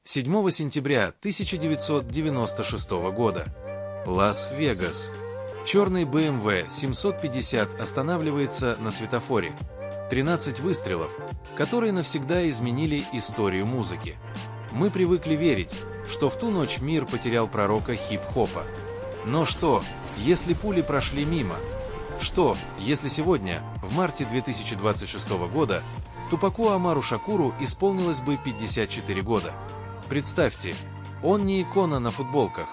7 сентября 1996 года. Лас-Вегас. Черный BMW 750 останавливается на светофоре. 13 выстрелов, которые навсегда изменили историю музыки. Мы привыкли верить, что в ту ночь мир потерял пророка хип-хопа. Но что, если пули прошли мимо? Что, если сегодня, в марте 2026 года, Тупаку Амару Шакуру исполнилось бы 54 года? Представьте, он не икона на футболках.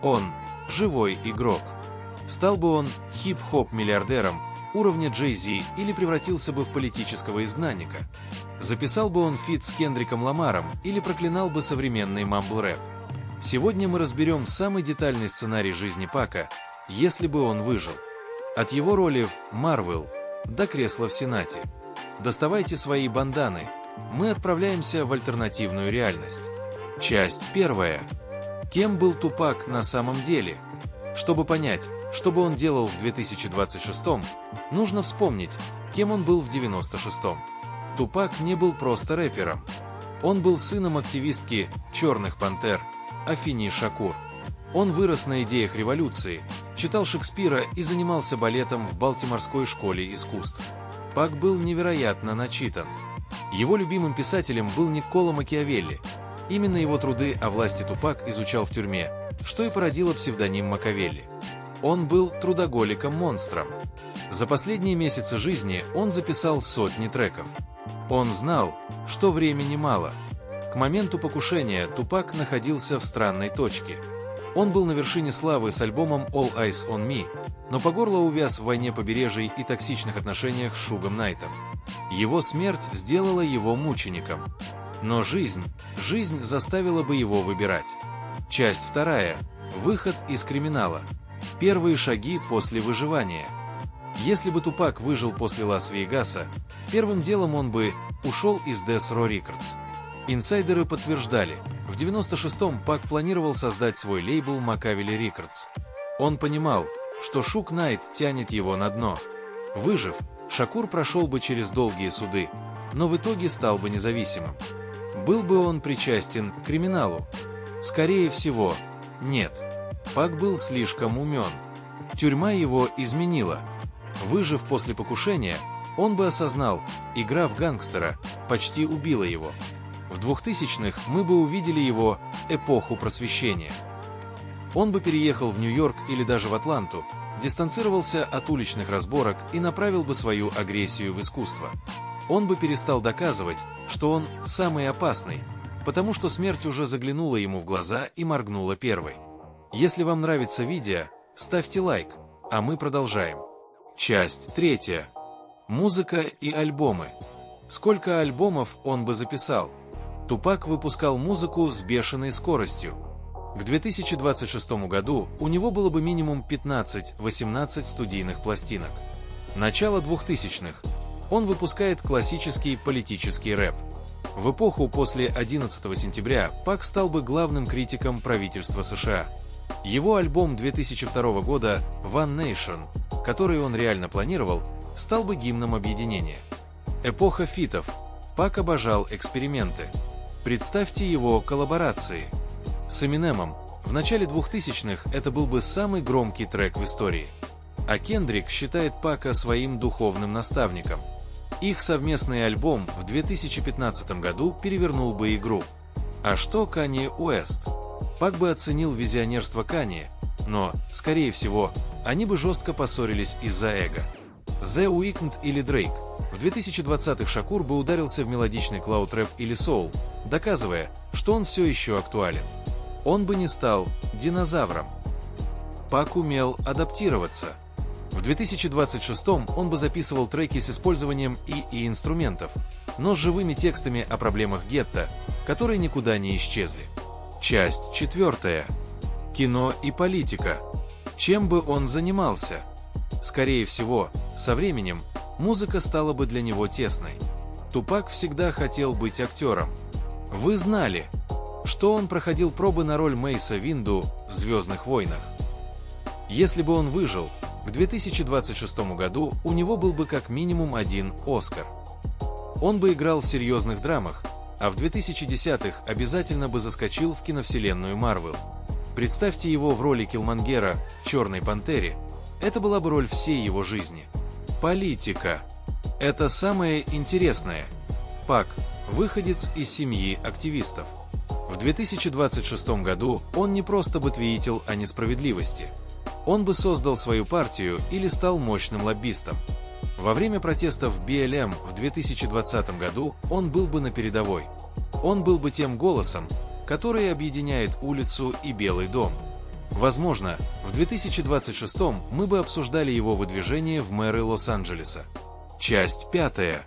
Он – живой игрок. Стал бы он хип-хоп-миллиардером уровня Джей-Зи или превратился бы в политического изгнанника? Записал бы он фит с Кендриком Ламаром или проклинал бы современный мамбл-рэп? Сегодня мы разберем самый детальный сценарий жизни Пака, если бы он выжил. От его роли в «Марвел» до кресла в Сенате. Доставайте свои банданы. Мы отправляемся в альтернативную реальность. Часть 1. Кем был Тупак на самом деле? Чтобы понять, что бы он делал в 2026-м, нужно вспомнить, кем он был в 96-м. Тупак не был просто рэпером. Он был сыном активистки «Черных пантер» Афини Шакур. Он вырос на идеях революции, читал Шекспира и занимался балетом в Балтиморской школе искусств. Пак был невероятно начитан. Его любимым писателем был Никколо Макиавелли. Именно его труды о власти Тупак изучал в тюрьме, что и породило псевдоним Макавелли. Он был трудоголиком-монстром. За последние месяцы жизни он записал сотни треков. Он знал, что времени мало. К моменту покушения Тупак находился в странной точке. Он был на вершине славы с альбомом All Eyes on Me, но по горло увяз в войне побережий и токсичных отношениях с Шугом Найтом. Его смерть сделала его мучеником. Но жизнь заставила бы его выбирать. Часть 2. Выход из криминала. Первые шаги после выживания. Если бы Тупак выжил после Лас-Вегаса, первым делом он бы ушел из Death Row Records. Инсайдеры подтверждали, в 96-м Пак планировал создать свой лейбл Макавелли Records. Он понимал, что Шуг Найт тянет его на дно. Выжив, Шакур прошел бы через долгие суды, но в итоге стал бы независимым. Был бы он причастен к криминалу? Скорее всего, нет. Пак был слишком умен. Тюрьма его изменила. Выжив после покушения, он бы осознал, игра в гангстера почти убила его. В 2000-х мы бы увидели его эпоху просвещения. Он бы переехал в Нью-Йорк или даже в Атланту, дистанцировался от уличных разборок и направил бы свою агрессию в искусство. Он бы перестал доказывать, что он самый опасный, потому что смерть уже заглянула ему в глаза и моргнула первой. Если вам нравится видео, ставьте лайк, а мы продолжаем. Часть 3. Музыка и альбомы. Сколько альбомов он бы записал? Тупак выпускал музыку с бешеной скоростью. К 2026 году у него было бы минимум 15-18 студийных пластинок. Начало 2000-х. Он выпускает классический политический рэп. В эпоху после 11 сентября Пак стал бы главным критиком правительства США. Его альбом 2002 года «One Nation», который он реально планировал, стал бы гимном объединения. Эпоха фитов. Пак обожал эксперименты. Представьте его коллаборации. С Эминемом в начале 2000-х это был бы самый громкий трек в истории. А Кендрик считает Пака своим духовным наставником. Их совместный альбом в 2015 году перевернул бы игру. А что Канье Уэст? Пак бы оценил визионерство Канье, но, скорее всего, они бы жестко поссорились из-за эго. The Weeknd или Дрейк. В 2020-х Шакур бы ударился в мелодичный клауд-рэп или соул, доказывая, что он все еще актуален. Он бы не стал динозавром. Пак умел адаптироваться. В 2026-м он бы записывал треки с использованием и инструментов, но с живыми текстами о проблемах гетто, которые никуда не исчезли. Часть 4. Кино и политика. Чем бы он занимался? Скорее всего, со временем музыка стала бы для него тесной. Тупак всегда хотел быть актером. Вы знали, что он проходил пробы на роль Мейса Винду в «Звездных войнах». Если бы он выжил, к 2026 году у него был бы как минимум один Оскар. Он бы играл в серьезных драмах, а в 2010-х обязательно бы заскочил в киновселенную Марвел. Представьте его в роли Киллмонгера в «Черной пантере», это была бы роль всей его жизни. Политика. Это самое интересное. Пак – выходец из семьи активистов. В 2026 году он не просто бы твитил о несправедливости. Он бы создал свою партию или стал мощным лоббистом. Во время протестов БЛМ в 2020 году он был бы на передовой. Он был бы тем голосом, который объединяет улицу и Белый дом. Возможно, в 2026 мы бы обсуждали его выдвижение в мэры Лос-Анджелеса. Часть 5.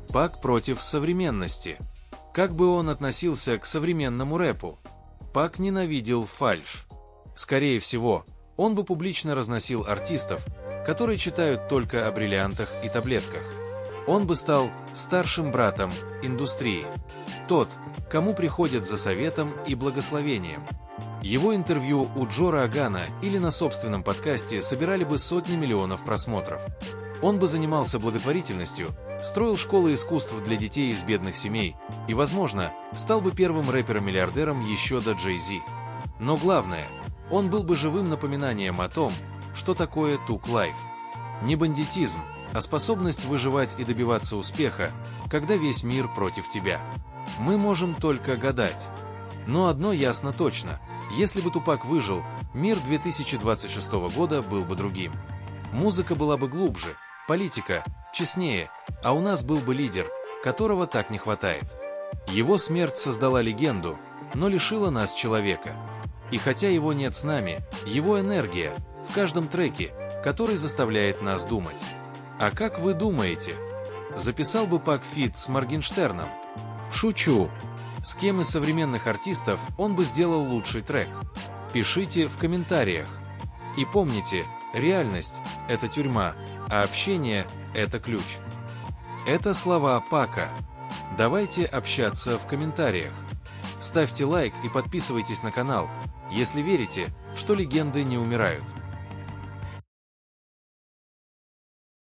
Пак против современности. Как бы он относился к современному рэпу? Пак ненавидел фальшь. Скорее всего, он бы публично разносил артистов, которые читают только о бриллиантах и таблетках. Он бы стал старшим братом индустрии. Тот, кому приходят за советом и благословением. Его интервью у Джо Рогана или на собственном подкасте собирали бы сотни миллионов просмотров. Он бы занимался благотворительностью, строил школы искусств для детей из бедных семей и, возможно, стал бы первым рэпером-миллиардером еще до Джей-Зи. Но главное, он был бы живым напоминанием о том, что такое тук лайф. Не бандитизм, а способность выживать и добиваться успеха, когда весь мир против тебя. Мы можем только гадать. Но одно ясно точно. Если бы Тупак выжил, мир 2026 года был бы другим. Музыка была бы глубже, политика честнее, а у нас был бы лидер, которого так не хватает. Его смерть создала легенду, но лишила нас человека. И хотя его нет с нами, его энергия в каждом треке, который заставляет нас думать. А как вы думаете? Записал бы Пак фит с Моргенштерном? Шучу. С кем из современных артистов он бы сделал лучший трек? Пишите в комментариях. И помните, реальность – это тюрьма, а общение – это ключ. Это слова Пака. Давайте общаться в комментариях. Ставьте лайк и подписывайтесь на канал, если верите, что легенды не умирают.